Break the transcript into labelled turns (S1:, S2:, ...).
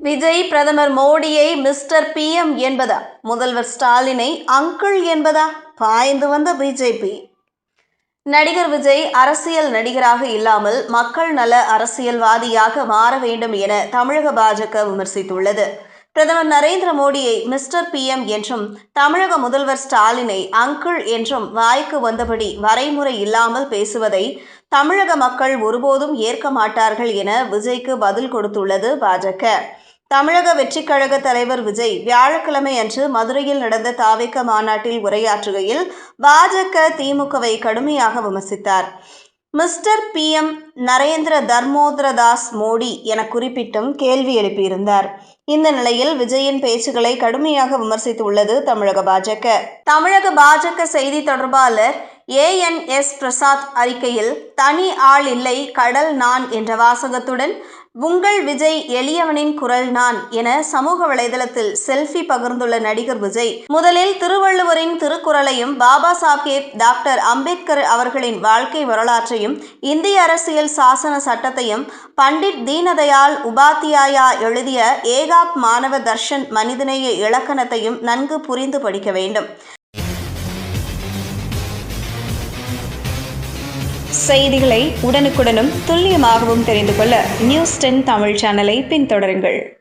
S1: விஜய் பிரதமர் மோடியை mister PM என்பதா, முதல்வர் ஸ்டாலினை அங்கிள் என்பதா? பாய்ந்து வந்த பிஜேபி. நடிகர் விஜய் அரசியல் நடிகராக இல்லாமல் மக்கள் நல அரசியல்வாதியாக மாற வேண்டும் என தமிழக பாஜக விமர்சித்துள்ளது. பிரதமர் நரேந்திர மோடியை மிஸ்டர் பிஎம் என்றும் தமிழக முதல்வர் ஸ்டாலினை அங்கிள் என்றும் வாய்க்கு வந்தபடி வரைமுறை இல்லாமல் பேசுவதை தமிழக மக்கள் ஒருபோதும் ஏற்க மாட்டார்கள் என விஜய்க்கு பதில் கொடுத்துள்ளது பாஜக. தமிழக வெற்றிக் கழக தலைவர் விஜய் வியாழக்கிழமை அன்று மதுரையில் நடந்த தாவேக மாநாட்டில் உரையாற்றுகையில் பாஜக திமுகவை கடுமையாக விமர்சித்தார். மிஸ்டர் பிஎம் நரேந்திர தர்மோதரதாஸ் மோடி என குறிப்பிட்டும் கேள்வி எழுப்பியிருந்தார். இந்த நிலையில் விஜயின் பேச்சுகளை கடுமையாக விமர்சித்துள்ளது தமிழக பாஜக. தமிழக பாஜக செய்தி தொடர்பாளர் ஏஎன்எஸ் பிரசாத் அறிக்கையில், தனி ஆள் இல்லை கடல் நான் என்ற வாசகத்துடன் உங்கள் விஜய் எளியவனின் குரல் நான் என சமூக வலைதளத்தில் செல்ஃபி பகிர்ந்துள்ள நடிகர் விஜய், முதலில் திருவள்ளுவரின் திருக்குறளையும் பாபா சாஹேப் டாக்டர் அம்பேத்கர் அவர்களின் வாழ்க்கை வரலாற்றையும் இந்திய அரசியல் சாசன சட்டத்தையும் பண்டிட் தீனதயாள் உபாத்தியாயா எழுதிய ஏகாப் மானவ தர்ஷன் மனிதநேய இலக்கணத்தையும் நன்கு புரிந்து படிக்க வேண்டும். செய்திகளை உடனுக்குடனும் துல்லியமாகவும் தெரிந்து கொள்ள நியூஸ் 10 தமிழ் சேனலை பின்தொடருங்கள்.